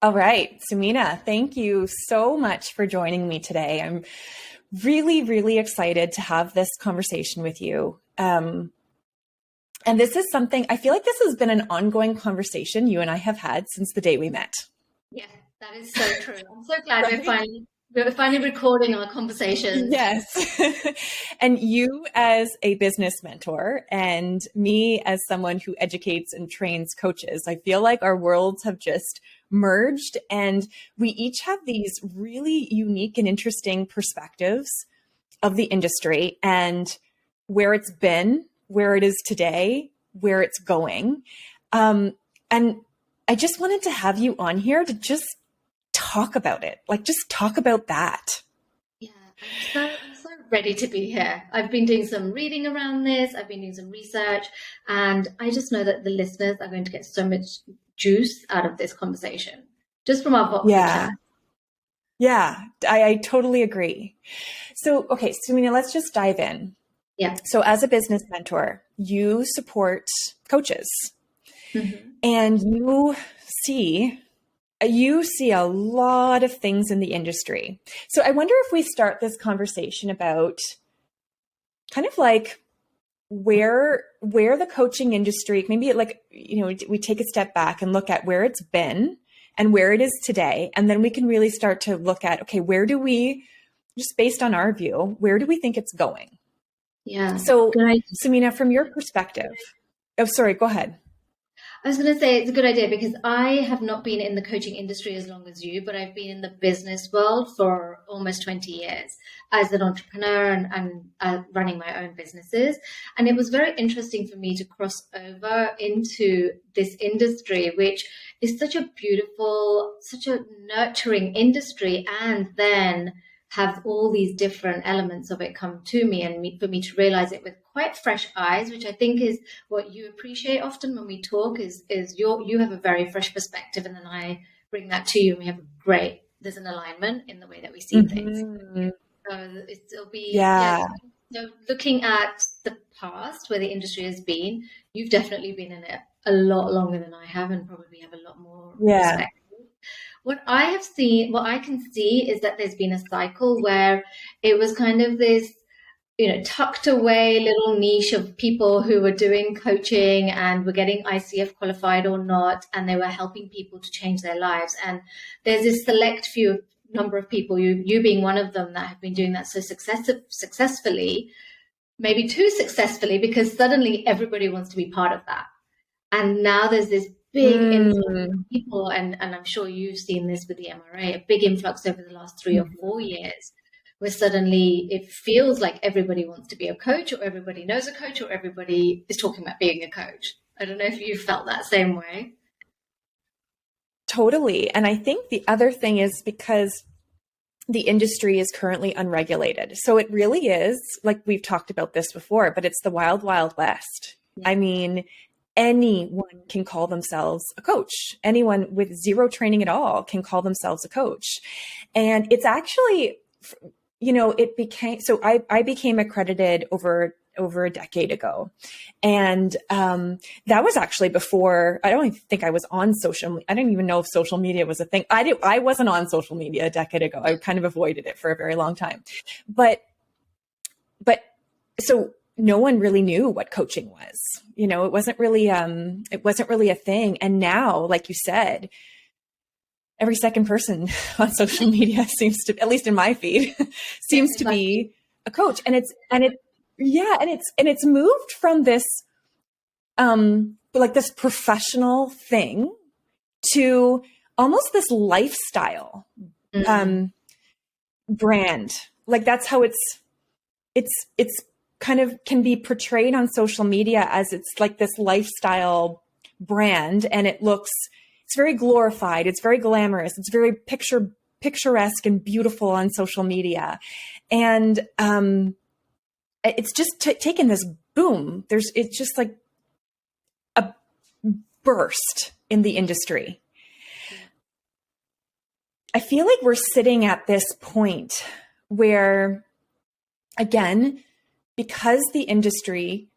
All right, Sumeena, thank you so much for joining me today. I'm really, really excited to have this conversation with you. And this is something, I feel like this has been an ongoing conversation you and I have had since the day we met. Yeah, that is so true. I'm so glad Right? we're finally recording our conversations. Yes. And you as a business mentor and me as someone who educates and trains coaches, I feel like our worlds have just merged and we each have these really unique and interesting perspectives of the industry and where it's been, where it is today, where it's going. And I just wanted to have you on here to just talk about it, like just talk about that. Yeah, I'm so ready to be here. I've been doing some reading around this, I've been doing some research, and I just know that the listeners are going to get so much juice out of this conversation just from our voxer chat. Yeah, I totally agree. So, okay, Sumeena, let's just dive in. Yeah. So as a business mentor, you support coaches and see a lot of things in the industry. So I wonder if we start this conversation about kind of like where the coaching industry, maybe like, we take a step back and look at where it's been and where it is today. And then we can really start to look at, okay, where do we, just based on our view, where do we think it's going? Yeah. So, Sumeena, from your perspective, oh, sorry, go ahead. I was going to say it's a good idea because I have not been in the coaching industry as long as you, but I've been in the business world for almost 20 years as an entrepreneur and running my own businesses. And it was very interesting for me to cross over into this industry, which is such a beautiful, such a nurturing industry, and then have all these different elements of it come to me and for me to realize it with quite fresh eyes, which I think is what you appreciate often when we talk is you have a very fresh perspective, and then I bring that to you and we have there's an alignment in the way that we see things. So it'll be so looking at the past where the industry has been, you've definitely been in it a lot longer than I have and probably have a lot more perspective. What I can see is that there's been a cycle where it was kind of this, tucked away little niche of people who were doing coaching and were getting ICF qualified or not, and they were helping people to change their lives. And there's this select few number of people, you being one of them, that have been doing that so successfully, maybe too successfully, because suddenly everybody wants to be part of that. And now there's this big influx of people, and I'm sure you've seen this with the MRA, a big influx over the last 3 or 4 years, where suddenly it feels like everybody wants to be a coach, or everybody knows a coach, or everybody is talking about being a coach. I don't know if you felt that same way. Totally. And I think the other thing is because the industry is currently unregulated. So it really is, like we've talked about this before, but it's the wild, wild west. Yeah. I mean, anyone can call themselves a coach. Anyone with zero training at all can call themselves a coach. And it's actually, I became accredited over a decade ago. And that was actually before, I don't even think I was on I don't even know if social media was a thing. I wasn't on social media a decade ago. I kind of avoided it for a very long time. But so no one really knew what coaching was. It wasn't really a thing. And now, like you said, every second person on social media seems to, at least in my feed, seems to be a coach. And it's moved from this, like this professional thing to almost this lifestyle, brand. Like that's how it's kind of can be portrayed on social media as it's like this lifestyle brand, and it's very glorified. It's very glamorous. It's very picturesque and beautiful on social media. And, it's just taken this boom. It's just like a burst in the industry. I feel like we're sitting at this point where, again, because the industry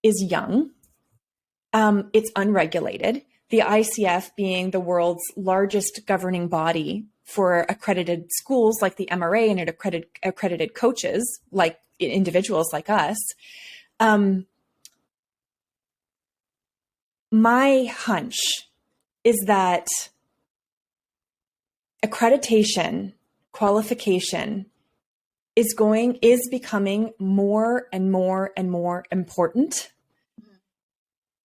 is young, it's unregulated. the ICF being the world's largest governing body for accredited schools like the MRA and accredited coaches like individuals like us, my hunch is that accreditation, qualification is becoming more and more and more important,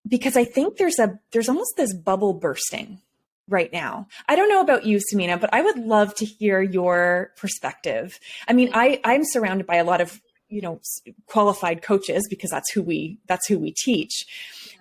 because I think there's almost this bubble bursting right now. I don't know about you, Sumeena, but I would love to hear your perspective. I mean, I'm surrounded by a lot of, qualified coaches, because that's who we teach.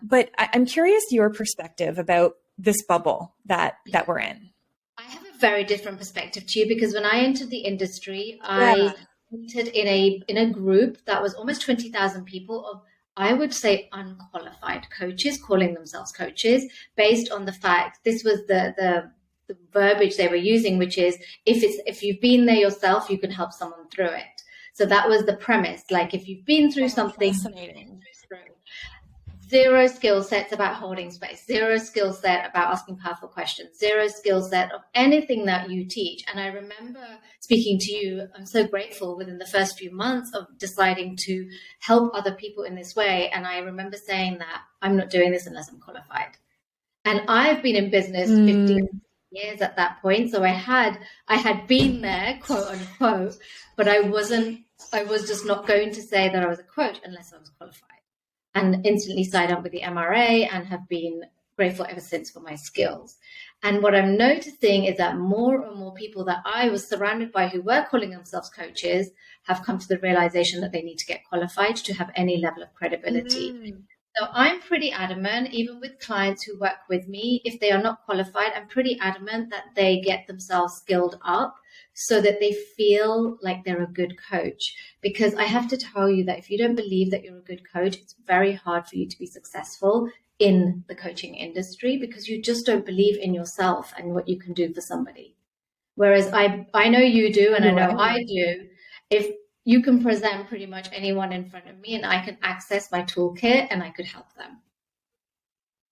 But I'm curious your perspective about this bubble that we're in. I have a very different perspective to you, because when I entered the industry, I entered in a group that was almost 20,000 people of, I would say, unqualified coaches calling themselves coaches, based on the fact this was the verbiage they were using, which is if you've been there yourself, you can help someone through it. So that was the premise. Like, if you've been through something, zero skill sets about holding space, zero skill set about asking powerful questions, zero skill set of anything that you teach. And I remember speaking to you, I'm so grateful within the first few months of deciding to help other people in this way. And I remember saying that I'm not doing this unless I'm qualified. And I've been in business 15 years at that point. So I had been there, quote unquote, but I was just not going to say that I was a coach unless I was qualified. And instantly signed up with the MRA and have been grateful ever since for my skills. And what I'm noticing is that more and more people that I was surrounded by who were calling themselves coaches have come to the realization that they need to get qualified to have any level of credibility. So I'm pretty adamant, even with clients who work with me, if they are not qualified, I'm pretty adamant that they get themselves skilled up so that they feel like they're a good coach. Because I have to tell you that if you don't believe that you're a good coach, it's very hard for you to be successful in the coaching industry, because you just don't believe in yourself and what you can do for somebody. Whereas I know you do, and I know I do. If you can present pretty much anyone in front of me and I can access my toolkit and I could help them.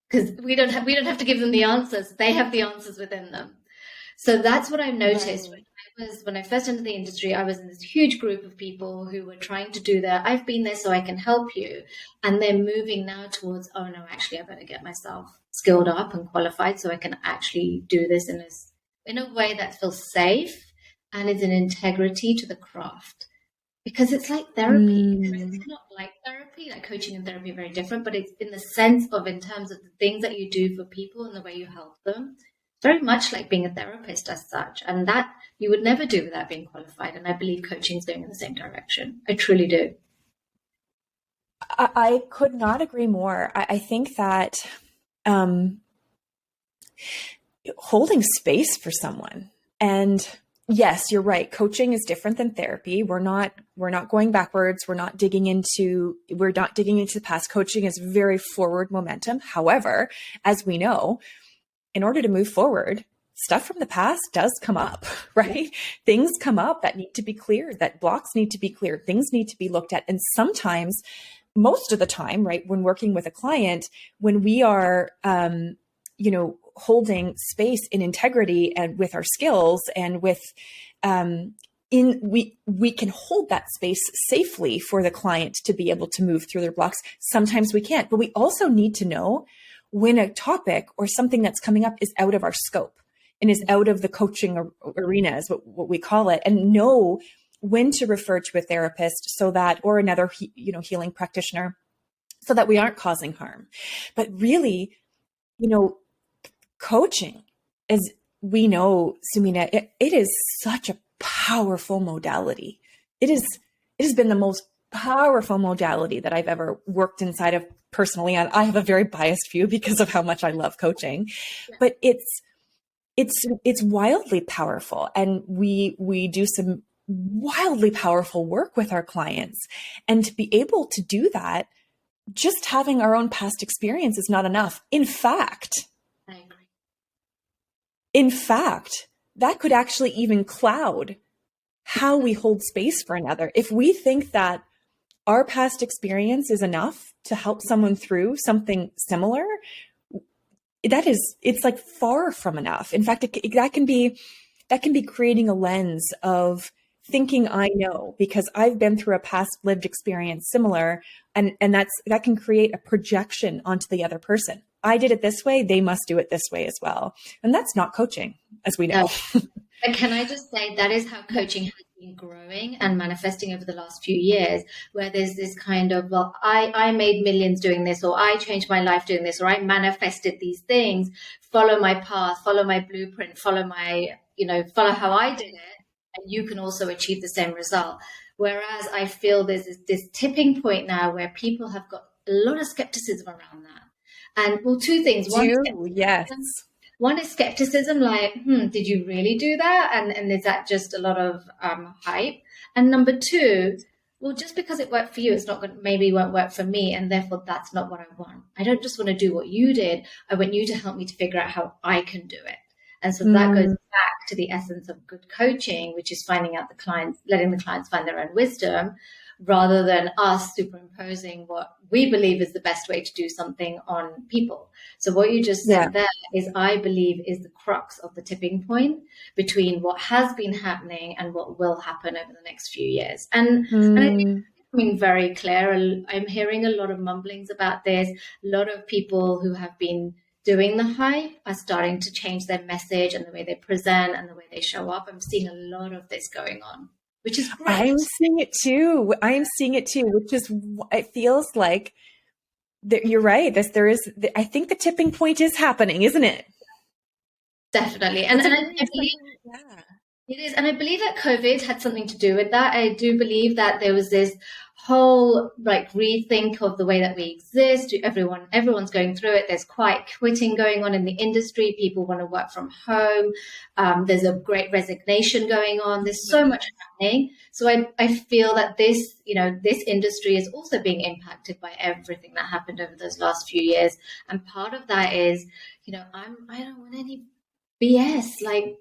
Because we don't have to give them the answers. They have the answers within them. So that's what I've noticed. When I first entered the industry, I was in this huge group of people who were trying to do that. I've been there so I can help you. And they're moving now towards, oh no, actually I better get myself skilled up and qualified so I can actually do this in a way that feels safe and is an integrity to the craft. Because it's like therapy. It's not like therapy, like coaching and therapy are very different, but it's in the sense of, in terms of the things that you do for people and the way you help them, very much like being a therapist as such. And that you would never do without being qualified. And I believe coaching is going in the same direction. I truly do. I could not agree more. I think that holding space for someone, and yes, you're right. Coaching is different than therapy. We're not going backwards. We're not digging into the past. Coaching is very forward momentum. However, as we know, in order to move forward, stuff from the past does come up, right? Yeah. Things come up that need to be cleared, that blocks need to be cleared, things need to be looked at. And sometimes, most of the time, right, when working with a client, when we are, holding space in integrity and with our skills and with, we can hold that space safely for the client to be able to move through their blocks. Sometimes we can't, but we also need to know when a topic or something that's coming up is out of our scope and is out of the coaching arena, is what we call it, and know when to refer to a therapist or another, healing practitioner, so that we aren't causing harm. But really, coaching, as we know, Sumeena, it is such a powerful modality. It has been the most powerful modality that I've ever worked inside of personally. And I have a very biased view because of how much I love coaching, but it's wildly powerful. And we do some wildly powerful work with our clients, and to be able to do that, just having our own past experience is not enough. In fact, that could actually even cloud how we hold space for another. If we think that our past experience is enough to help someone through something similar, it's like far from enough. In fact, that can be creating a lens of thinking I know because I've been through a past lived experience similar, and that can create a projection onto the other person. I did it this way, they must do it this way as well. And that's not coaching, as we know. But can I just say that is how coaching has been growing and manifesting over the last few years, where there's this kind of, well, I made millions doing this, or I changed my life doing this, or I manifested these things, follow my path, follow my blueprint, follow how I did it, and you can also achieve the same result. Whereas I feel there's this tipping point now where people have got a lot of skepticism around that. And well, two things. One is skepticism, like, did you really do that? And is that just a lot of hype? And number two, well, just because it worked for you, maybe it won't work for me. And therefore, that's not what I want. I don't just want to do what you did. I want you to help me to figure out how I can do it. And so that goes back to the essence of good coaching, which is finding out letting the clients find their own wisdom, rather than us superimposing what we believe is the best way to do something on people. So what you just said there is, I believe, is the crux of the tipping point between what has been happening and what will happen over the next few years. And I think it's becoming very clear. I'm hearing a lot of mumblings about this. A lot of people who have been doing the hype are starting to change their message and the way they present and the way they show up. I'm seeing a lot of this going on, which is great. I'm seeing it too, which is, it feels like you're right. I think the tipping point is happening, isn't it? Definitely. And I believe it is. And I believe that COVID had something to do with that. I do believe that there was this whole rethink of the way that we exist. Everyone's going through it. There's quiet quitting going on in the industry. People want to work from home. There's a great resignation going on. There's so much happening. So I feel that this industry is also being impacted by everything that happened over those last few years. And part of that is, I don't want any BS.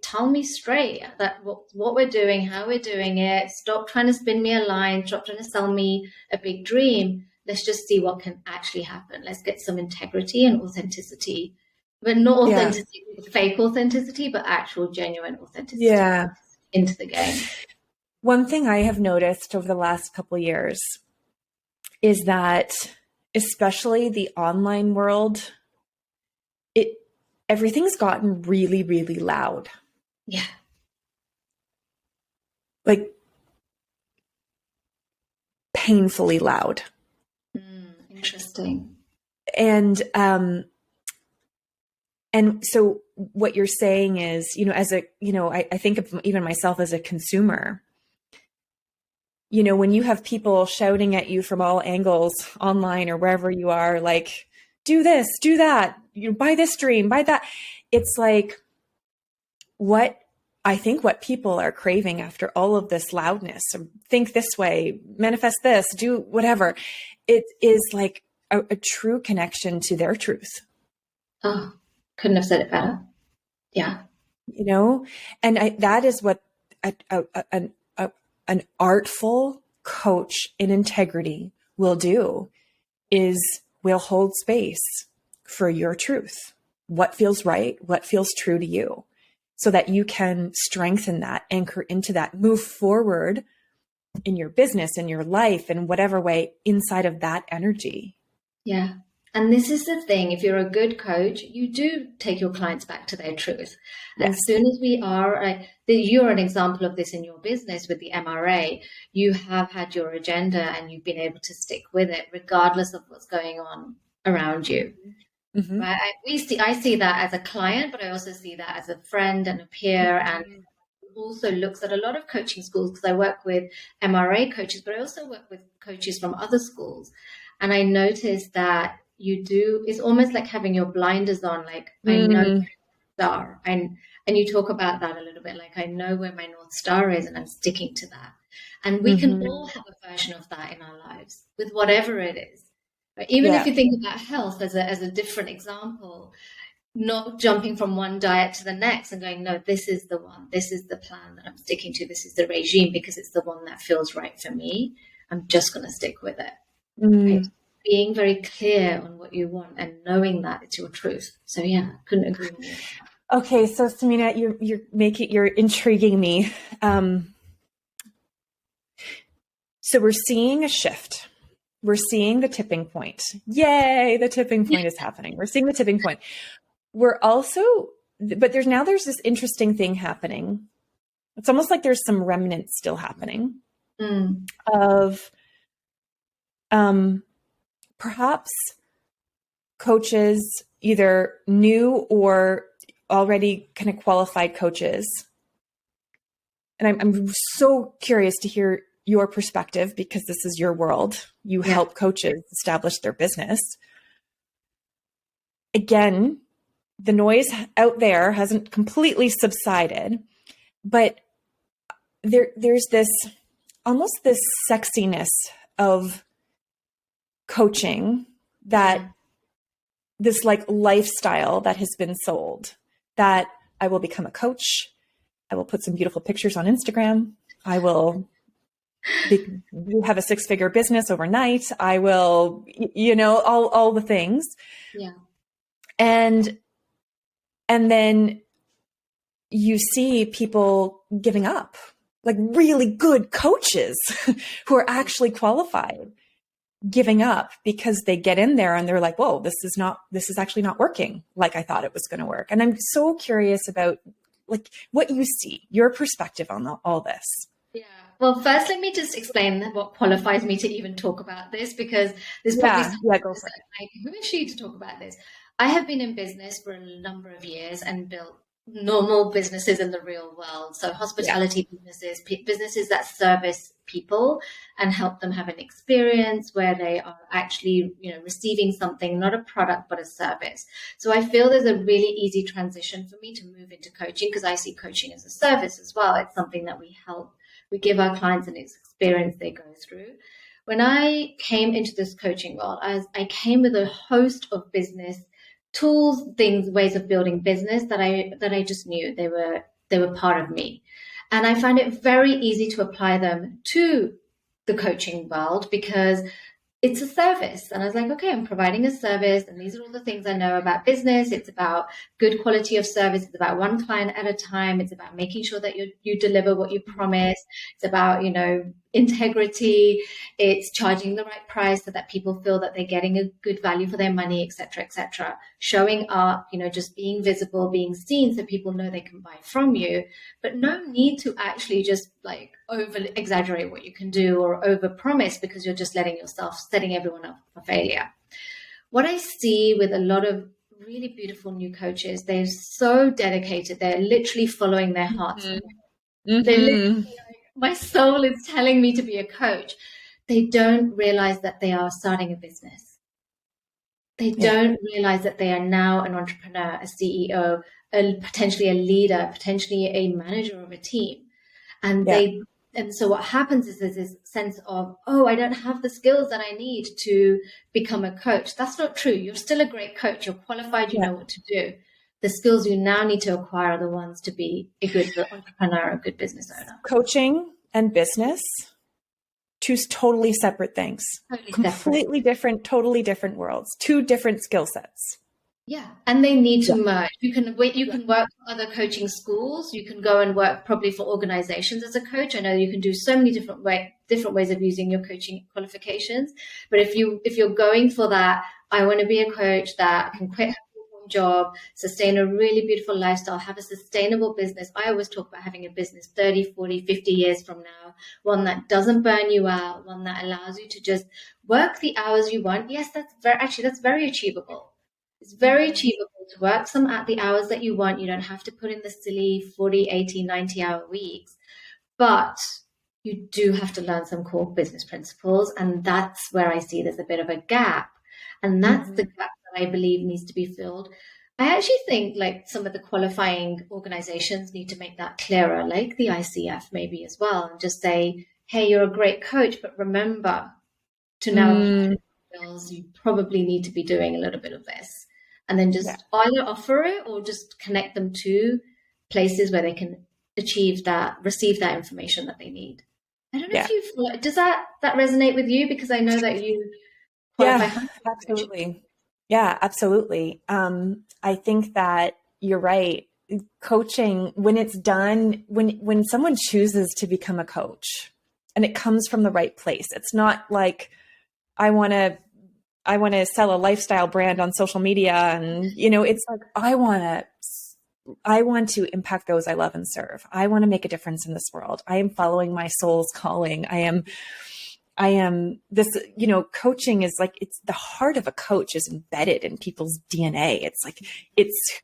Tell me straight that what we're doing, how we're doing it. Stop trying to spin me a line. Stop trying to sell me a big dream. Let's just see what can actually happen. Let's get some integrity and authenticity, but not authenticity, fake authenticity, but actual genuine authenticity into the game. One thing I have noticed over the last couple of years is that, especially the online world, everything's gotten really, really loud. Yeah. Painfully loud. Interesting. And so what you're saying is, I think of even myself as a consumer, when you have people shouting at you from all angles online or wherever you are, like, do this, do that, buy this dream, buy that. It's like what people are craving after all of this loudness, think this way, manifest this, do whatever. It is like a true connection to their truth. Oh, couldn't have said it better. Yeah. And that is what an artful coach in integrity will do, is will hold space for your truth, what feels right, what feels true to you, so that you can strengthen that, anchor into that, move forward in your business, in your life, in whatever way, inside of that energy. Yeah. And this is the thing, if you're a good coach, you do take your clients back to their truth. Yes. As soon as we are, you're an example of this in your business with the MRA. You have had your agenda and you've been able to stick with it regardless of what's going on around you. Mm-hmm. Right? I see that as a client, but I also see that as a friend and a peer, and also looks at a lot of coaching schools, because I work with MRA coaches, but I also work with coaches from other schools. And I noticed that it's almost like having your blinders on, like, I know where my star. And you talk about that a little bit, like, I know where my North Star is and I'm sticking to that. And we can all have a version of that in our lives with whatever it is. But even if you think about health as a different example, not jumping from one diet to the next and going, no, this is the one, this is the plan that I'm sticking to, this is the regime because it's the one that feels right for me. I'm just going to stick with it. Right? being very clear on what you want and knowing that it's your truth. So yeah, couldn't agree more. Okay, so Sumeena, you're intriguing me. So we're seeing a shift. We're seeing the tipping point. Yay, the tipping point is happening. We're seeing the tipping point. We're also, but there's this interesting thing happening. It's almost like there's some remnants still happening of perhaps coaches, either new or already kind of qualified coaches. And I'm so curious to hear your perspective, because this is your world. You help coaches establish their business. Again, the noise out there hasn't completely subsided, but there's this almost this sexiness of coaching, that this like lifestyle that has been sold, that I will become a coach. I will put some beautiful pictures on Instagram. I will have a 6-figure business overnight. I will, all the things. Yeah. And then you see people giving up, like really good coaches who are actually qualified, giving up because they get in there and they're like, whoa, this is actually not working like I thought it was going to work. And I'm so curious about like what you see, your perspective on all this. Yeah. Well, first, let me just explain what qualifies me to even talk about this, because there's probably go for it. Like, who is she to talk about this? I have been in business for a number of years and built normal businesses in the real world. So hospitality businesses, businesses that service people and help them have an experience where they are actually, receiving something, not a product, but a service. So I feel there's a really easy transition for me to move into coaching, because I see coaching as a service as well. It's something that we give our clients an experience they go through. When I came into this coaching world, I came with a host of business tools, things, ways of building business that I just knew they were part of me. And I find it very easy to apply them to the coaching world, because it's a service. And I was like, okay, I'm providing a service, and these are all the things I know about business. It's about good quality of service. It's about one client at a time. It's about making sure that you deliver what you promise. It's about, integrity. It's charging the right price so that people feel that they're getting a good value for their money, et cetera, et cetera. Showing up, just being visible, being seen so people know they can buy from you, but no need to actually just like over exaggerate what you can do or over promise, because you're just setting everyone up for failure. What I see with a lot of really beautiful new coaches, they're so dedicated. They're literally following their hearts. Mm-hmm. They're literally like, my soul is telling me to be a coach. They don't realize that they are starting a business. They don't realize that they are now an entrepreneur, a CEO, potentially a leader, potentially a manager of a team. And so what happens is there's this sense of, oh, I don't have the skills that I need to become a coach. That's not true. You're still a great coach. You're qualified. You know what to do. The skills you now need to acquire are the ones to be a good entrepreneur, a good business owner. Coaching and business, two totally separate things. Completely different, totally different worlds, two different skill sets. Yeah, and they need to merge. You can work for other coaching schools. You can go and work probably for organizations as a coach. I know you can do so many different ways of using your coaching qualifications. But if you're going for that, I want to be a coach that can quit a full-time job, sustain a really beautiful lifestyle, have a sustainable business. I always talk about having a business 30, 40, 50 years from now, one that doesn't burn you out, one that allows you to just work the hours you want. Yes, that's very achievable. It's very achievable to work at the hours that you want. You don't have to put in the silly 40, 80, 90-hour weeks. But you do have to learn some core business principles. And that's where I see there's a bit of a gap. And that's the gap that I believe needs to be filled. I actually think like some of the qualifying organizations need to make that clearer, like the ICF maybe as well, and just say, hey, you're a great coach, but remember to now you probably need to be doing a little bit of this. And then just either offer it or just connect them to places where they can receive that information that they need. I don't know if does that resonate with you? Because I know that you Yeah, absolutely. Yeah, absolutely. I think that you're right. Coaching, when it's done, when someone chooses to become a coach and it comes from the right place, it's not like I want to sell a lifestyle brand on social media, and it's like I want to impact those I love and serve. I want to make a difference in this world. I am following my soul's calling. I am this, coaching is like, it's the heart of a coach is embedded in people's DNA. It's like, it's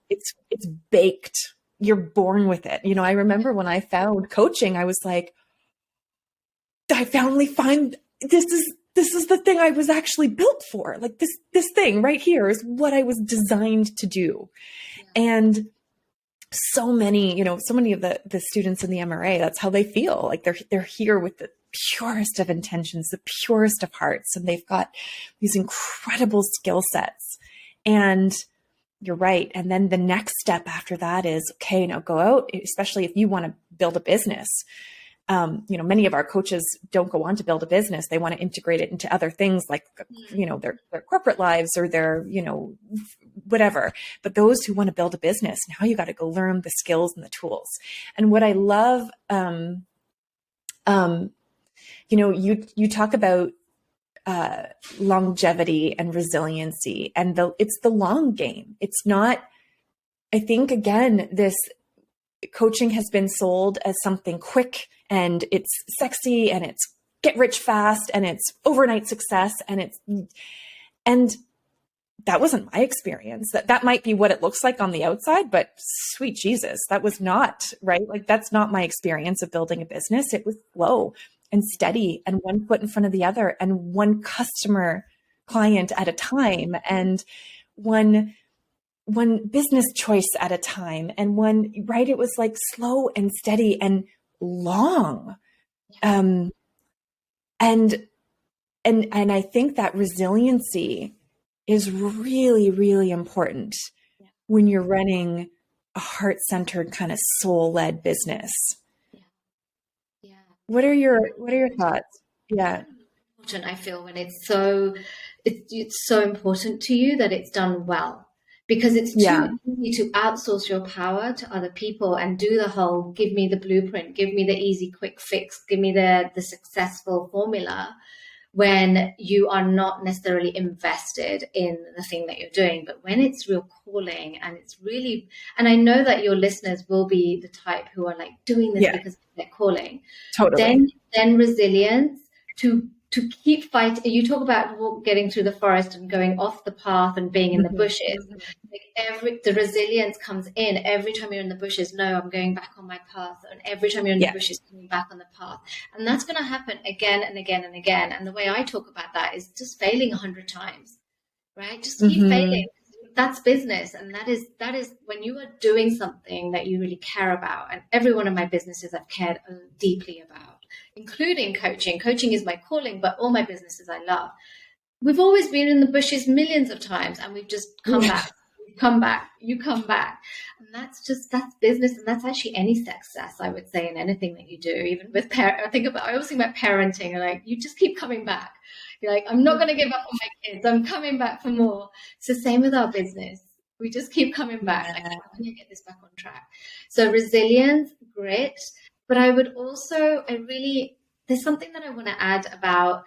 baked. You're born with it. I remember when I found coaching, I was like, I finally find this is the thing I was actually built for. Like this thing right here is what I was designed to do. And so many of the students in the MRA, that's how they feel. Like they're here with the purest of intentions, the purest of hearts, and they've got these incredible skill sets. And you're right. And then the next step after that is, okay, now go out, especially if you want to build a business. Many of our coaches don't go on to build a business. They want to integrate it into other things like, their corporate lives or their, whatever. But those who want to build a business, now you got to go learn the skills and the tools. And what I love, you talk about longevity and resiliency, and it's the long game. It's not, I think, again, this coaching has been sold as something quick and it's sexy and it's get rich fast and it's overnight success and that wasn't my experience. That might be what it looks like on the outside, but sweet Jesus, that was not, right? Like that's not my experience of building a business. It was slow and steady and one foot in front of the other and one client at a time and one business choice at a time and it was like slow and steady and long. And I think that resiliency is really, really important when you're running a heart-centered kind of soul-led business. Yeah. What are your thoughts? Yeah. Important, I feel, when it's so important to you that it's done well. Because it's too easy to outsource your power to other people and do the whole, give me the blueprint, give me the easy, quick fix, give me the successful formula, when you are not necessarily invested in the thing that you're doing. But when it's real calling and it's really, and I know that your listeners will be the type who are like doing this because they're calling. Totally. Then resilience to keep fighting. You talk about getting through the forest and going off the path and being in the bushes. Like the resilience comes in every time you're in the bushes. No, I'm going back on my path. And every time you're in the bushes, coming back on the path. And that's going to happen again and again and again. And the way I talk about that is just failing 100 times, right? Just keep failing. That's business. And that is when you are doing something that you really care about. And every one of my businesses I've cared deeply about, including coaching. Coaching is my calling, but all my businesses I love. We've always been in the bushes millions of times and we've just come back. You come back. And that's business. And that's actually any success, I would say, in anything that you do, even with I always think about parenting, like you just keep coming back. You're like, I'm not going to give up on my kids. I'm coming back for more. It's the same with our business. We just keep coming back. Like, how can I get this back on track? So resilience, grit. But I would also, there's something that I want to add about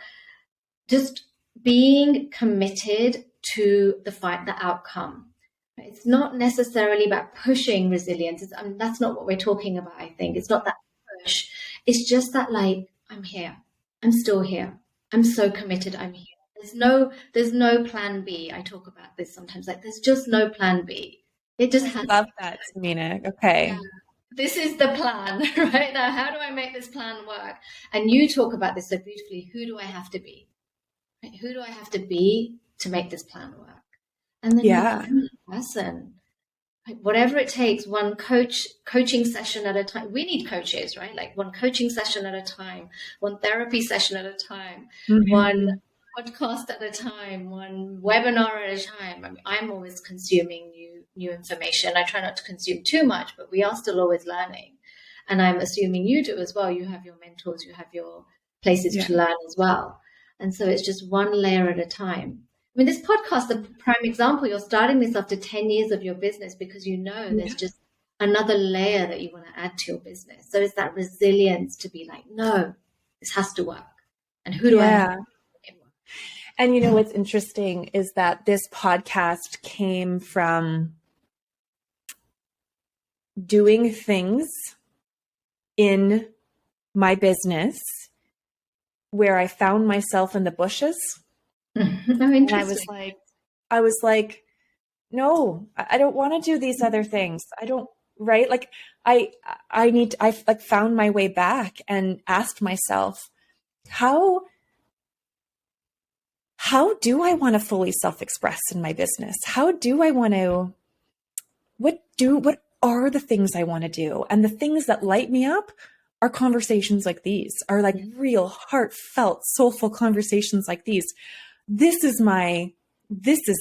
just being committed to the outcome. It's not necessarily about pushing resilience. That's not what we're talking about, I think. It's not that push. It's just that, like, I'm here. I'm still here. I'm so committed. I'm here. There's no plan B. I talk about this sometimes. Like, there's just no plan B. It just has. Love that, Sumeena. Okay. Yeah. This is the plan, right? Now, how do I make this plan work? And you talk about this so beautifully. Who do I have to be? Right? Who do I have to be to make this plan work? And then you person, like, whatever it takes, one coaching session at a time. We need coaches, right? Like one coaching session at a time, one therapy session at a time, one podcast at a time, one webinar at a time. I mean, I'm always consuming new information. I try not to consume too much, but we are still always learning. And I'm assuming you do as well. You have your mentors, you have your places to learn as well. And so it's just one layer at a time. I mean, this podcast, the prime example, you're starting this after 10 years of your business because you know there's just another layer that you want to add to your business. So it's that resilience to be like, no, this has to work. And who do I have to make it work? And you know, what's interesting is that this podcast came from doing things in my business where I found myself in the bushes. And I was like, no, I don't want to do these other things. I don't, right? Like I like found my way back and asked myself, how do I want to fully self-express in my business? How do I want to, what are the things I want to do? And the things that light me up are conversations like these, are like real heartfelt, soulful conversations like these. This is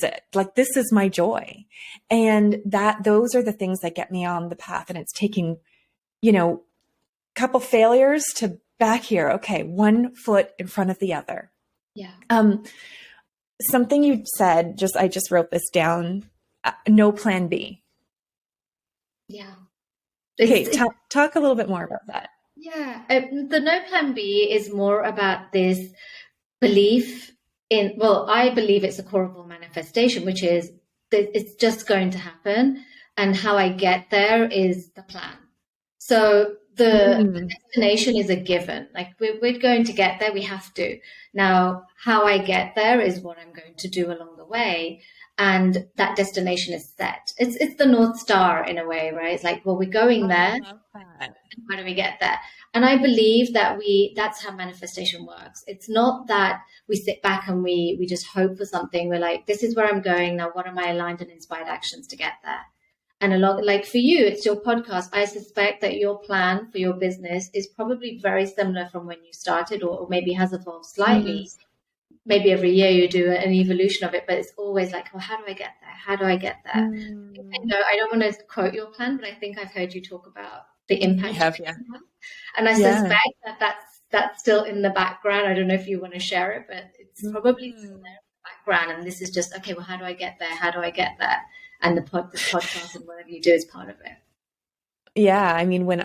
it. Like, this is my joy. And those are the things that get me on the path. And it's taking, you know, a couple failures to back here. Okay. One foot in front of the other. Yeah. Something you said, I just wrote this down. No plan B. Yeah. Okay. Talk a little bit more about that. Yeah. The no plan B is more about this belief I believe it's a core of all manifestation, which is that it's just going to happen. And how I get there is the plan. So the destination is a given. Like we're going to get there. We have to. Now, how I get there is what I'm going to do along the way. And that destination is set. It's the North Star in a way, right? It's like, well, we're going there. I love that. How do we get there? And I believe that that's how manifestation works. It's not that we sit back and we just hope for something. We're like, this is where I'm going. Now, what are my aligned and inspired actions to get there? And like for you, it's your podcast. I suspect that your plan for your business is probably very similar from when you started, or maybe has evolved slightly. Mm-hmm. Maybe every year you do an evolution of it, but it's always like, well, how do I get there? How do I get there? I don't want to quote your plan, but I think I've heard you talk about the impact. And I suspect that that's still in the background. I don't know if you want to share it, but it's probably still there in the background. And this is just, okay, well, how do I get there? How do I get there? And the podcast and whatever you do is part of it. Yeah. I mean, when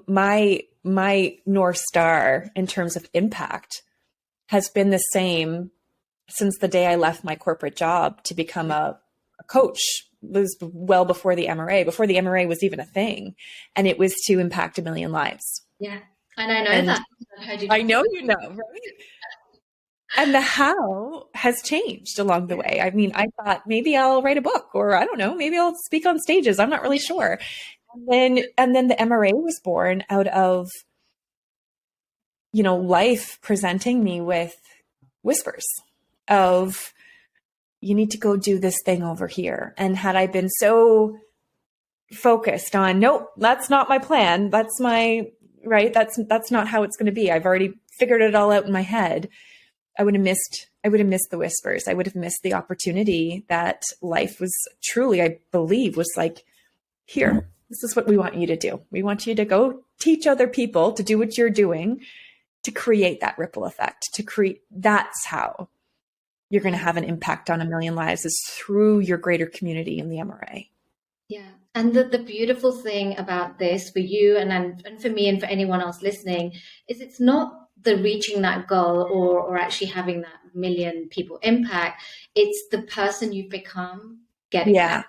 my North Star in terms of impact has been the same since the day I left my corporate job to become a coach. It was well before the MRA was even a thing. And it was to impact 1 million lives. Yeah. And I know that. I know, you know, right? And the how has changed along the way. I mean, I thought maybe I'll write a book, or I don't know, maybe I'll speak on stages. I'm not really sure. And then the MRA was born out of, you know, life presenting me with whispers of, you need to go do this thing over here. And had I been so focused on, nope, that's not my plan. That's that's not how it's going to be. I've already figured it all out in my head. I would have missed the whispers. I would have missed the opportunity that life was truly, I believe, was like, here, this is what we want you to do. We want you to go teach other people to do what you're doing, to create that ripple effect, that's how you're going to have an impact on 1 million lives, is through your greater community in the MRA. Yeah. And the beautiful thing about this for you and for me and for anyone else listening is it's not the reaching that goal or actually having that 1 million people impact. It's the person you've become getting there.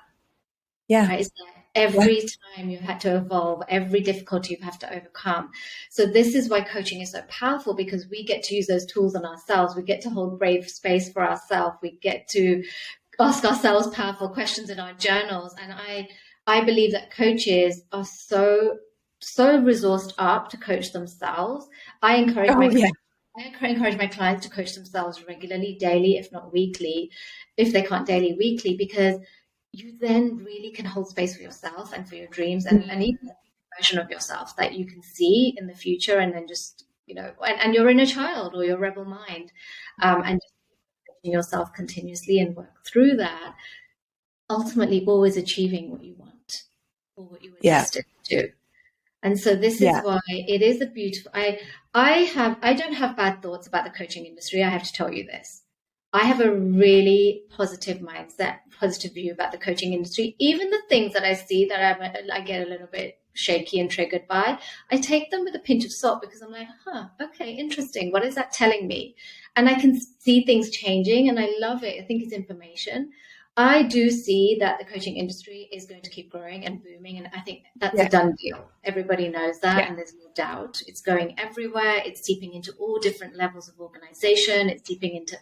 Yeah. Right? It's like every time you had to evolve, every difficulty you have to overcome. So this is why coaching is so powerful, because we get to use those tools on ourselves. We get to hold brave space for ourselves. We get to ask ourselves powerful questions in our journals. And I believe that coaches are so resourced up to coach themselves. I encourage my clients to coach themselves regularly, daily, if not weekly, if they can't daily, weekly, because you then really can hold space for yourself and for your dreams and even a version of yourself that you can see in the future. And then just, you know, and your inner child or your rebel mind, and just coaching yourself continuously and work through that, ultimately always achieving what you want or what you were destined to. And so this is Yeah. why it is a beautiful, I don't have bad thoughts about the coaching industry. I have to tell you this. I have a really positive mindset, positive view about the coaching industry. Even the things that I see that I get a little bit shaky and triggered by, I take them with a pinch of salt because I'm like, okay, interesting. What is that telling me? And I can see things changing and I love it. I think it's information. I do see that the coaching industry is going to keep growing and booming. And I think that's a done deal. Everybody knows that. And there's no doubt. It's going everywhere. It's seeping into all different levels of organization. It's seeping into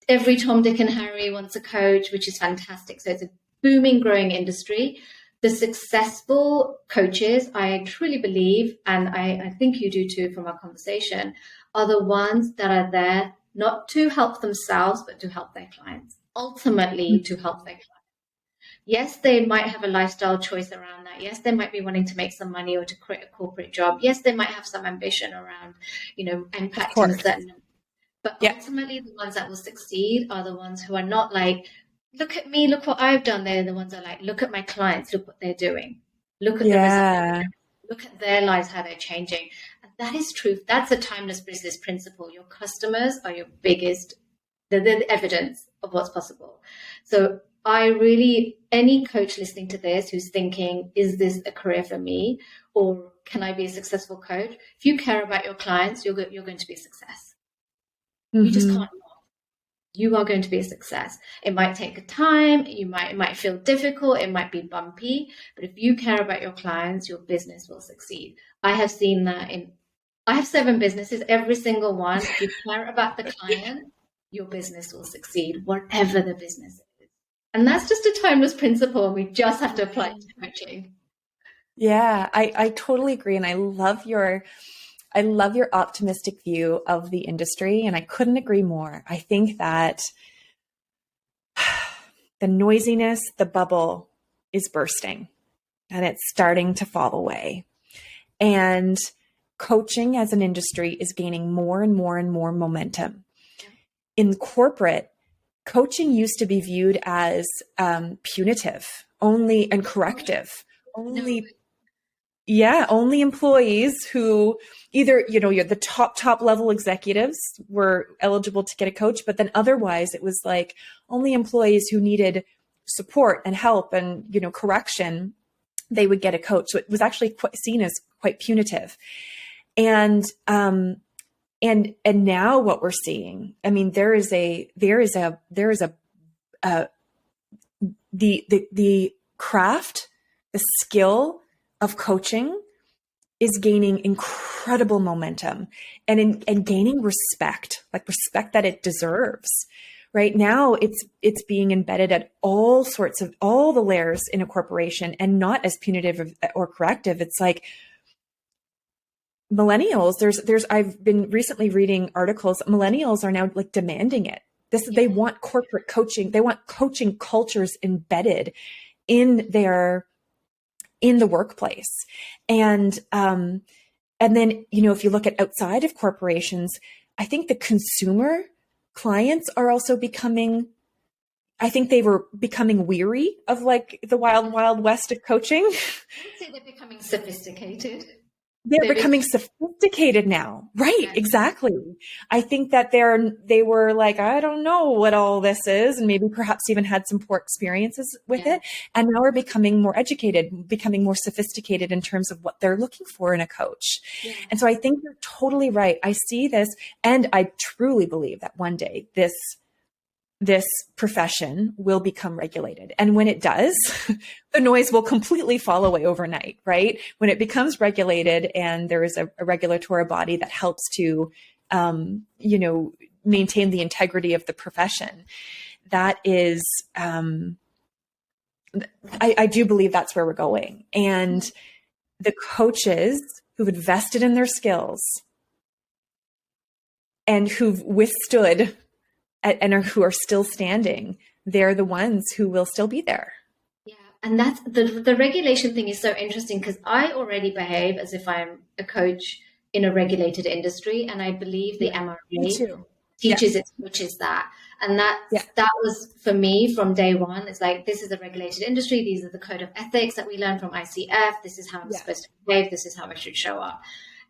every Tom, Dick and Harry wants a coach, which is fantastic. So it's a booming, growing industry. The successful coaches, I truly believe, and I think you do too from our conversation, are the ones that are there not to help themselves, but to help their clients. Ultimately, to help their clients. Yes, they might have a lifestyle choice around that. Yes, they might be wanting to make some money or to create a corporate job. Yes, they might have some ambition around, impacting a certain. But ultimately, the ones that will succeed are the ones who are not like, look at me, look what I've done. They're the ones that are like, look at my clients, look what they're doing. Look at the results. Look at their lives, how they're changing. And that is truth. That's a timeless business principle. Your customers are your biggest, they're the evidence of what's possible. So any coach listening to this who's thinking, is this a career for me? Or can I be a successful coach? If you care about your clients, you're going to be a success. You just can't. You are going to be a success. It might take a time. It might feel difficult. It might be bumpy. But if you care about your clients, your business will succeed. I have seen that I have 7 businesses. Every single one, if you care about the client, your business will succeed, whatever the business is. And that's just a timeless principle. We just have to apply it to coaching. Yeah, I totally agree. And I love your optimistic view of the industry. And I couldn't agree more. I think that the noisiness, the bubble is bursting and it's starting to fall away. And coaching as an industry is gaining more and more and more momentum. In corporate, coaching used to be viewed as punitive only and corrective. Only employees who either, you're the top level executives were eligible to get a coach, but then otherwise it was like only employees who needed support and help and, correction, they would get a coach. So it was actually seen as quite punitive. And now what we're seeing, I mean, the craft, the skill of coaching is gaining incredible momentum and gaining respect that it deserves. Right now, it's being embedded at all the layers in a corporation and not as punitive or corrective. It's like millennials. I've been recently reading articles. Millennials are now like demanding it. They want corporate coaching. They want coaching cultures embedded in the workplace. And then, if you look at outside of corporations, I think the consumer clients are also they were becoming weary of like the wild, wild west of coaching. I would say they're becoming sophisticated. They're becoming sophisticated now. Right. Yes. Exactly. I think that they were like, I don't know what all this is. And maybe perhaps even had some poor experiences with it. And now we're becoming more educated, becoming more sophisticated in terms of what they're looking for in a coach. Yeah. And so I think you're totally right. I see this, and I truly believe that one day this profession will become regulated. And when it does, the noise will completely fall away overnight, right? When it becomes regulated and there is a regulatory body that helps to, maintain the integrity of the profession, that is, I do believe that's where we're going. And the coaches who've invested in their skills and who've withstood and who are still standing, they're the ones who will still be there. Yeah, and that's the regulation thing is so interesting because I already behave as if I'm a coach in a regulated industry, and I believe the MRA teaches its coaches that. And that was for me from day one. It's like, this is a regulated industry. These are the code of ethics that we learned from ICF. This is how I'm supposed to behave. This is how I should show up.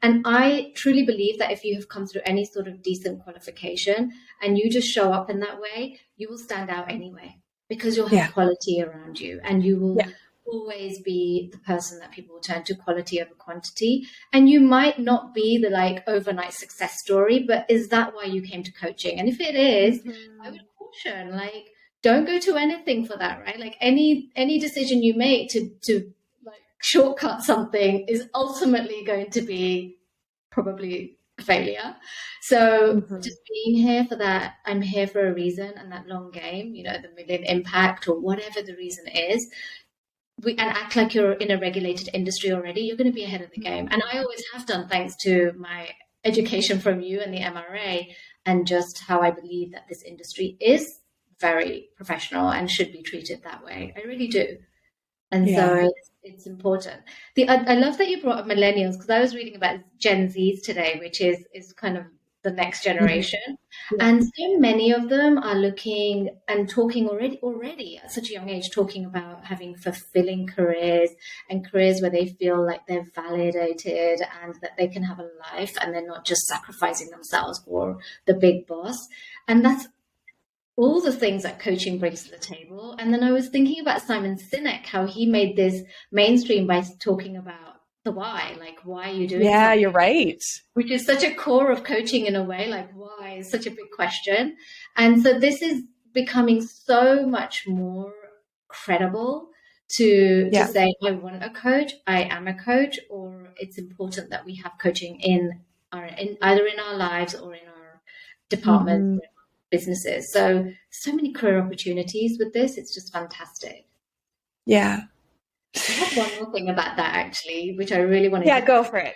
And I truly believe that if you have come through any sort of decent qualification and you just show up in that way, you will stand out anyway, because you'll have quality around you, and you will always be the person that people will turn to, quality over quantity. And you might not be the like overnight success story, but is that why you came to coaching? And if it is, I would caution, like, don't go to anything for that, right? Like any decision you make to like shortcut something is ultimately going to be probably a failure. So just being here for that, I'm here for a reason, and that long game, you know, the million impact or whatever the reason is, and act like you're in a regulated industry already, you're going to be ahead of the game. And I always have done, thanks to my education from you and the MRA, and just how I believe that this industry is very professional and should be treated that way. I really do. And so it's important. I love that you brought up millennials, because I was reading about Gen Zs today, which is kind of the next generation. And so many of them are looking and talking already at such a young age, talking about having fulfilling careers, and careers where they feel like they're validated and that they can have a life, and they're not just sacrificing themselves for the big boss. And that's all the things that coaching brings to the table. And then I was thinking about Simon Sinek, how he made this mainstream by talking about the why, like, why are you doing something? You're right. Which is such a core of coaching in a way, like why is such a big question. And so this is becoming so much more credible to say, I want a coach, I am a coach, or it's important that we have coaching in either in our lives or in our departments, businesses. So many career opportunities with this. It's just fantastic. Yeah. I have one more thing about that, actually, which I really want to. Yeah, go for it.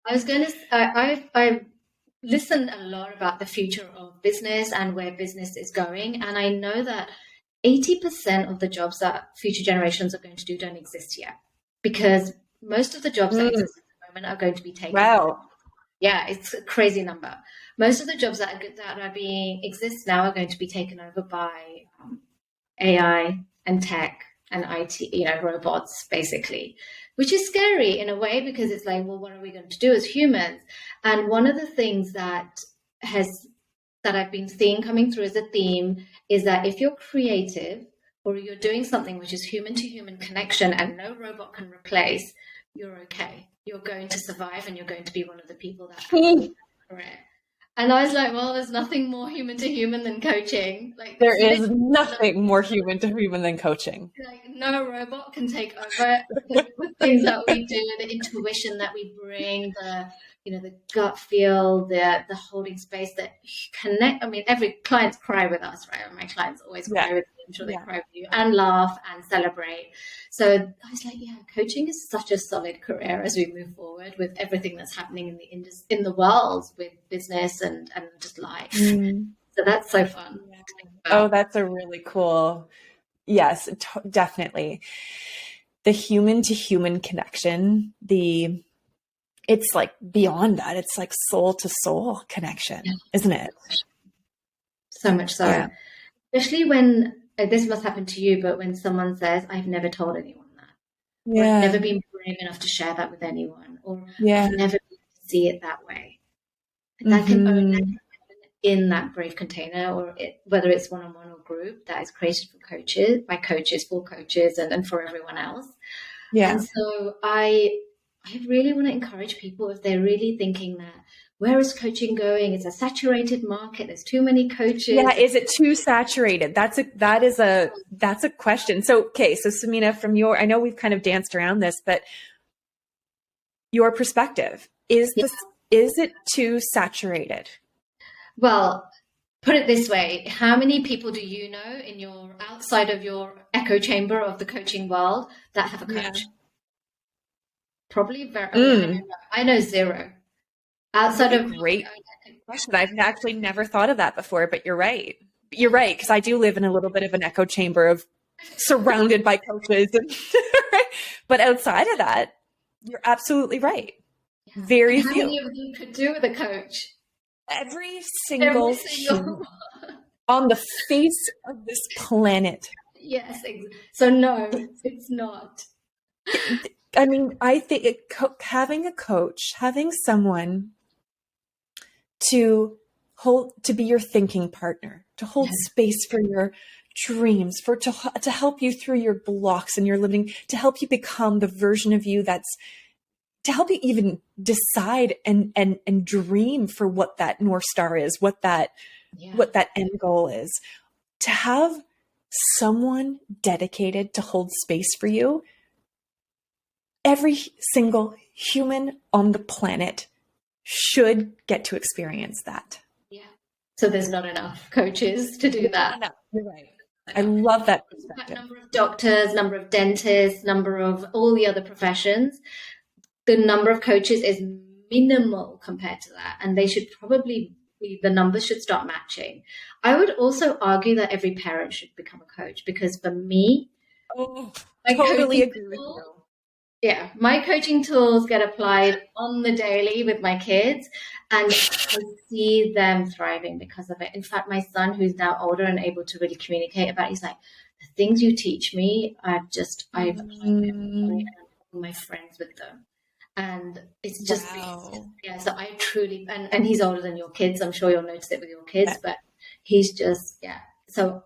I was going to. I've listened a lot about the future of business and where business is going, and I know that 80% of the jobs that future generations are going to do don't exist yet, because most of the jobs that exist at the moment are going to be taken. Wow. Yeah, it's a crazy number. Most of the jobs that exist now are going to be taken over by AI and tech and IT, you know, robots, basically, which is scary in a way, because it's like, well, what are we going to do as humans? And one of the things that I've been seeing coming through as a theme is that if you're creative, or you're doing something which is human to human connection and no robot can replace, you're okay. You're going to survive, and you're going to be one of the people that can career. And I was like, well, there's nothing more human to human than coaching. Like, there is nothing more human to human than coaching. Like, no robot can take over the things that we do, the intuition that we bring, the gut feel, the holding space, that connect. I mean, every clients cry with us, right? My clients always cry with me. I'm sure they cry with you, and laugh and celebrate. So I was like, coaching is such a solid career as we move forward with everything that's happening in the world with business and just life. So that's so fun. Oh, that's a really cool. Yes, definitely. The human to human connection, it's like beyond that. It's like soul to soul connection, isn't it? So much so. Yeah. Especially when, this must happen to you, but when someone says, I've never told anyone that. Or I've never been brave enough to share that with anyone. Or I've never been to see it that way. And that can only happen in that brave container, or whether it's one-on-one or group that is created for coaches, by coaches, for coaches, and for everyone else. Yeah. And so I really want to encourage people, if they're really thinking that, where is coaching going? It's a saturated market. There's too many coaches. Yeah, is it too saturated? That's a question. So, okay, so Sumeena, from I know we've kind of danced around this, but your perspective, is it too saturated? Well, put it this way: how many people do you know in your outside of your echo chamber of the coaching world that have a coach? Probably very. I know zero. Outside of great question. I've actually never thought of that before, but you're right. You're right, because I do live in a little bit of an echo chamber of surrounded by coaches. But outside of that, you're absolutely right. Yeah. Very few. How many of you could do with a coach? Every single on the face of this planet. Yes. So no, it's not. I mean, I think having a coach, having someone to be your thinking partner, to hold space for your dreams, to help you through your blocks and your living, to help you become the version of you to help you even decide and dream for what that North Star is, what that end goal is. To have someone dedicated to hold space for you, every single human on the planet should get to experience that. Yeah. So there's not enough coaches to do that. No, you're right. I love that perspective. Number of doctors, number of dentists, number of all the other professions. The number of coaches is minimal compared to that. And they should probably the numbers should start matching. I would also argue that every parent should become a coach, because for me, I totally agree with you. Yeah, my coaching tools get applied on the daily with my kids, and I see them thriving because of it. In fact, my son, who's now older and able to really communicate about it, he's like, the things you teach me, I've applied them, and my friends with them. And it's just, so I truly, and he's older than your kids. I'm sure you'll notice it with your kids, but he's just, So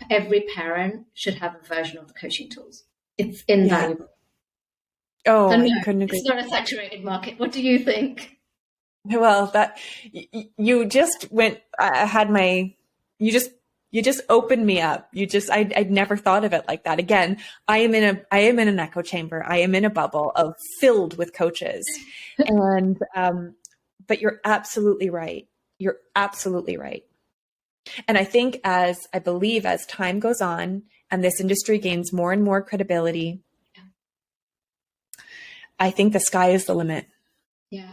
every parent should have a version of the coaching tools. It's invaluable. Oh, I couldn't agree. It's not a saturated market. What do you think? Well, you just went, you just opened me up. I'd never thought of it like that. Again, I am in an echo chamber. I am in a bubble filled with coaches. And, but you're absolutely right. You're absolutely right. And I think as time goes on and this industry gains more and more credibility, I think the sky is the limit. Yeah.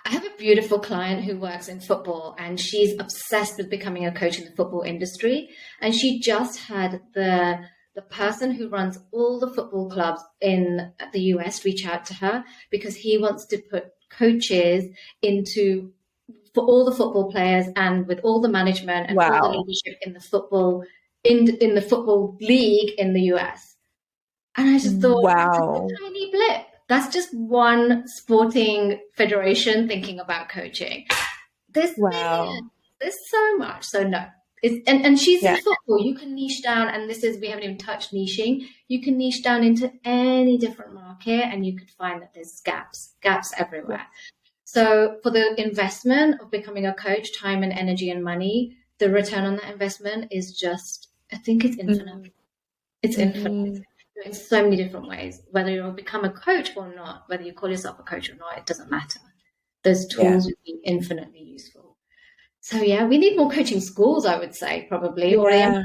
I have a beautiful client who works in football, and she's obsessed with becoming a coach in the football industry. And she just had the person who runs all the football clubs in the US reach out to her, because he wants to put coaches for all the football players and with all the management and all the leadership in the football in the football league in the US. And I just thought, that's a tiny blip. That's just one sporting federation thinking about coaching. There's so much. So no, and she's in football. You can niche down, and we haven't even touched niching. You can niche down into any different market, and you could find that there's gaps everywhere. Yeah. So for the investment of becoming a coach, time and energy and money, the return on that investment is just, I think it's infinite. It's infinite. In so many different ways, whether you'll become a coach or not, whether you call yourself a coach or not, it doesn't matter. Those tools would be infinitely useful. So we need more coaching schools, I would say, probably. Or Why?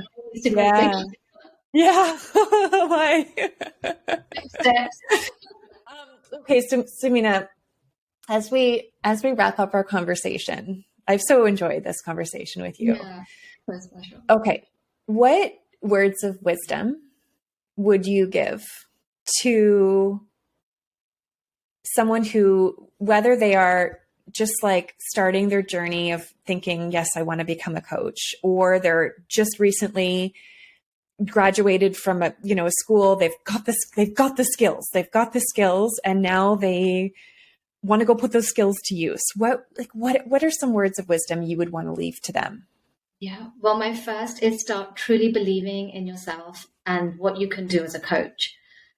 Okay, so Sumeena, as we wrap up our conversation, I've so enjoyed this conversation with you. Yeah, that's special. Okay, what words of wisdom would you give to someone who, whether they are just like starting their journey of thinking, yes, I want to become a coach, or they're just recently graduated from a school, they've got the skills, and now they want to go put those skills to use. What are some words of wisdom you would want to leave to them? Yeah. Well, my first is start truly believing in yourself and what you can do as a coach.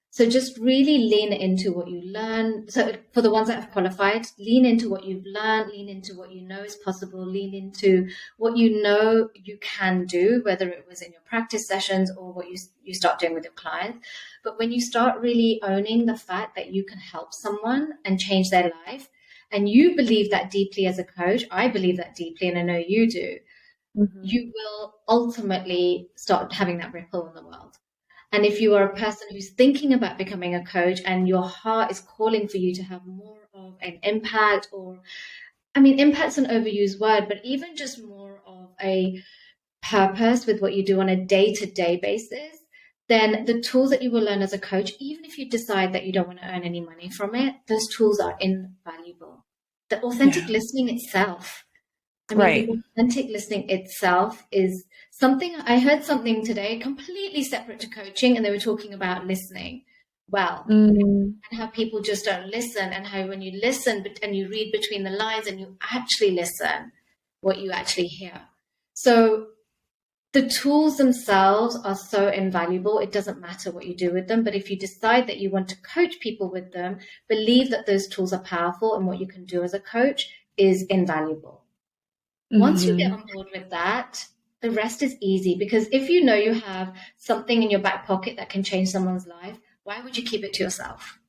So just really lean into what you learn. So for the ones that have qualified, lean into what you've learned, lean into what you know is possible, lean into what you know you can do, whether it was in your practice sessions or what you start doing with your clients. But when you start really owning the fact that you can help someone and change their life, and you believe that deeply as a coach, I believe that deeply, and I know you do, you will ultimately start having that ripple in the world. And if you are a person who's thinking about becoming a coach and your heart is calling for you to have more of an impact, impact's an overused word, but even just more of a purpose with what you do on a day-to-day basis, then the tools that you will learn as a coach, even if you decide that you don't want to earn any money from it, those tools are invaluable. The authentic listening itself, I mean, Right. the authentic listening itself is something. I heard something today completely separate to coaching, and they were talking about listening well, Mm. and how people just don't listen, and how when you listen and you read between the lines and you actually listen, what you actually hear. So the tools themselves are so invaluable. It doesn't matter what you do with them, but if you decide that you want to coach people with them, believe that those tools are powerful, and what you can do as a coach is invaluable. Once you get on board with that, the rest is easy, because if you know you have something in your back pocket that can change someone's life, why would you keep it to yourself?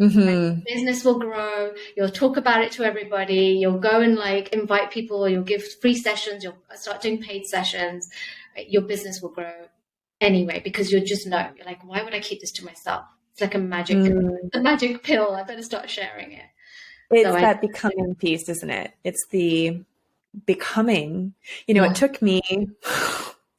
Mm-hmm. Business will grow. You'll talk about it to everybody. You'll go and like invite people, or you'll give free sessions. You'll start doing paid sessions. Your business will grow anyway, because you'll just know. You're like, why would I keep this to myself? It's like a magic pill. I better start sharing it. It's that becoming piece, isn't it? It's the becoming. It took me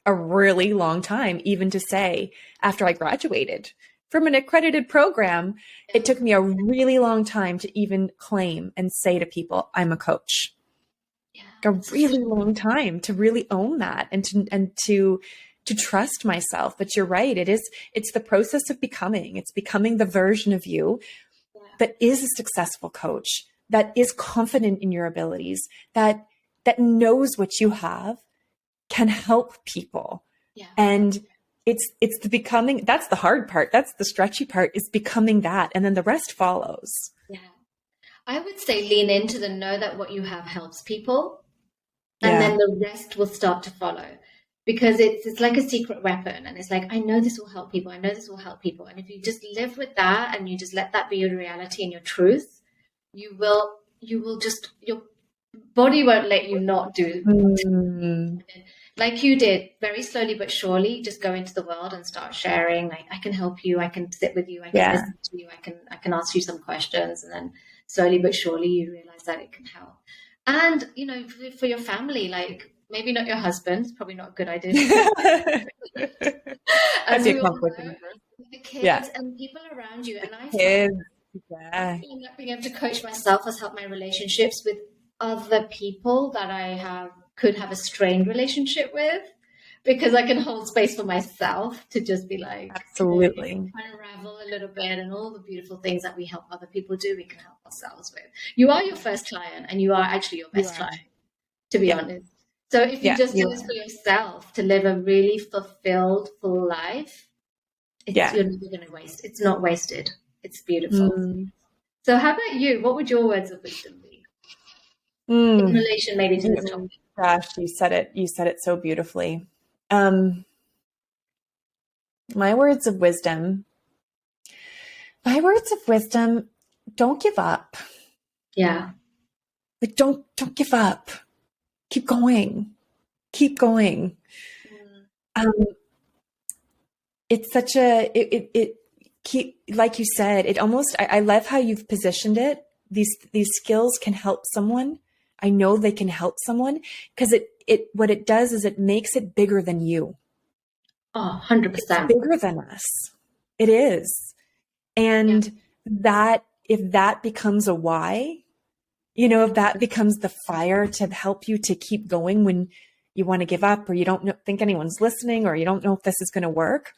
a really long time even to say, after I graduated from an accredited program, it took me a really long time to even claim and say to people, I'm a coach. A really long time to really own that and to trust myself. But you're right. It's the process of becoming. It's becoming the version of you that is a successful coach, that is confident in your abilities, that knows what you have, can help people. Yeah. And it's the becoming. That's the hard part. That's the stretchy part, is becoming that. And then the rest follows. Yeah. I would say lean into the know that what you have helps people. And then the rest will start to follow, because it's like a secret weapon. And it's like, I know this will help people. I know this will help people. And if you just live with that and you just let that be your reality and your truth, you will just, your body won't let you not do. Like you did, very slowly but surely, just go into the world and start sharing. Like, I can help you. I can sit with you. I can listen to you. I can ask you some questions. And then slowly but surely you realize that it can help. And, for your family, like maybe not your husband, it's probably not a good idea. That'd be a conflict. The kids and people around you. And I find that being able to coach myself has helped my relationships with other people that I could have a strained relationship with, because I can hold space for myself to just be like, absolutely, unravel a little bit, and all the beautiful things that we help other people do, we can help ourselves with. You are your first client, and you are actually your best client, to be honest. So if you just do this for yourself, to live a really fulfilled, full life, you're never going to waste. It's not wasted. It's beautiful. So how about you? What would your words of wisdom be in relation maybe to this topic? Gosh, you said it so beautifully. My words of wisdom, don't give up. Yeah. Like, don't give up. Keep going. It's such like you said, it almost, I love how you've positioned it. These skills can help someone. I know they can help someone, because what it does is it makes it bigger than you. Oh, 100%. It's bigger than us. It is. And that, if that becomes a why, if that becomes the fire to help you to keep going when you want to give up, or you don't think anyone's listening, or you don't know if this is going to work,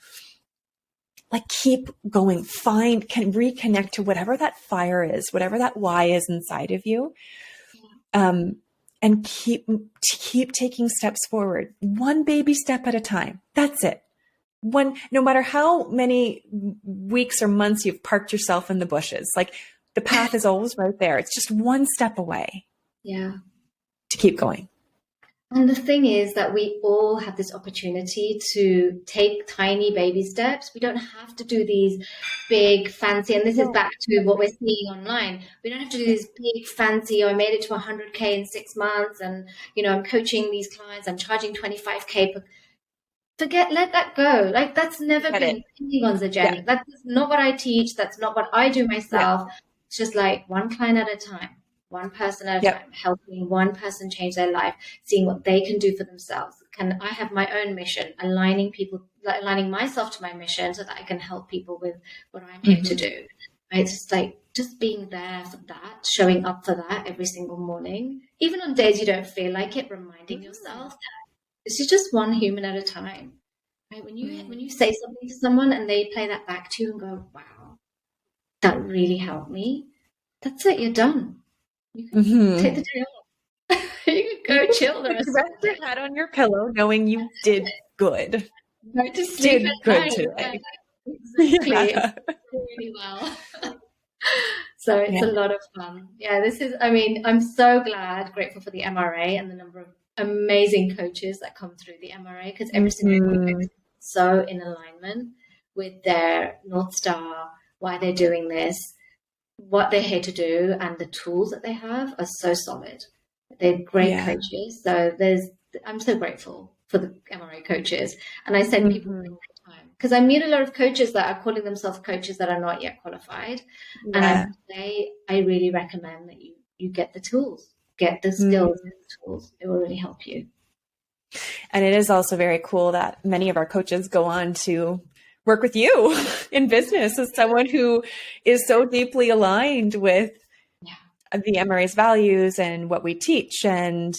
like, keep going, can reconnect to whatever that fire is, whatever that why is inside of you. And keep taking steps forward, one baby step at a time. That's it. No matter how many weeks or months you've parked yourself in the bushes, like, the path is always right there. It's just one step away. Yeah. To keep going. And the thing is that we all have this opportunity to take tiny baby steps. We don't have to do these big fancy, and this is back to what we're seeing online. We don't have to do this big fancy, I made it to 100K in 6 months, and, I'm coaching these clients, I'm charging 25K let that go. Like, that's never been anyone's agenda. Yeah. That's not what I teach. That's not what I do myself. Yeah. It's just like one client at a time, one person at a time, helping one person change their life, seeing what they can do for themselves. I have my own mission, aligning myself to my mission so that I can help people with what I'm here to do. Right? It's just like, just being there for that, showing up for that every single morning, even on days you don't feel like it, reminding yourself that this is just one human at a time. Right? When you say something to someone and they play that back to you and go, wow, that really helped me, that's it, you're done. You can take the day off. You can go chill the rest of Rest the your day. head on your pillow knowing you did good. Go to sleep Did at good night. today. Exactly. Yeah. Really well. So it's a lot of fun. Yeah, I'm so glad, grateful for the MRA and the number of amazing coaches that come through the MRA, because every single coach is so in alignment with their North Star, why they're doing this, what they're here to do, and the tools that they have are so solid. They're great coaches. So I'm so grateful for the MRA coaches. And I send people time, because I meet a lot of coaches that are calling themselves coaches that are not yet qualified. And I really recommend that you get the tools, get the skills and the tools. It will really help you. And it is also very cool that many of our coaches go on to work with you in business as someone who is so deeply aligned with the MRA's values and what we teach. And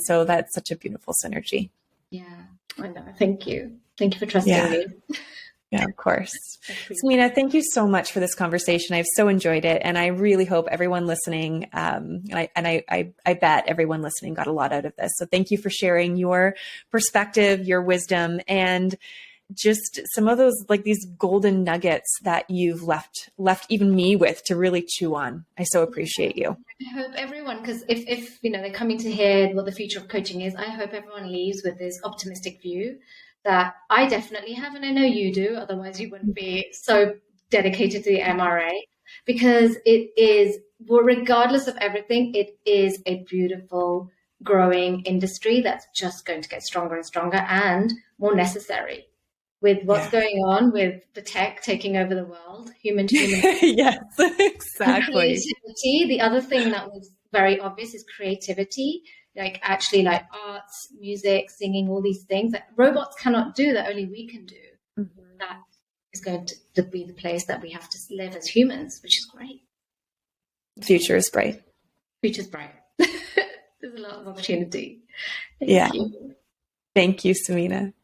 so that's such a beautiful synergy. Yeah, I know. Thank you. Thank you for trusting me. Yeah, of course. Sumeena, thank you so much for this conversation. I've so enjoyed it. And I really hope everyone listening, I bet everyone listening got a lot out of this. So thank you for sharing your perspective, your wisdom, and just some of those, like, these golden nuggets that you've left even me with to really chew on. I so appreciate you. I hope everyone, because if they're coming to hear what the future of coaching is, I hope everyone leaves with this optimistic view that I definitely have, and I know you do, otherwise you wouldn't be so dedicated to the MRA, because it is, well, regardless of everything, it is a beautiful, growing industry that's just going to get stronger and stronger and more necessary. With what's going on with the tech taking over the world, human to human. Yes, exactly. Creativity. The other thing that was very obvious is creativity, like arts, music, singing, all these things that robots cannot do, that only we can do. That is going to be the place that we have to live as humans, which is great. Future is bright. Future's bright. There's a lot of opportunity. Thank you. Thank you, Sumeena.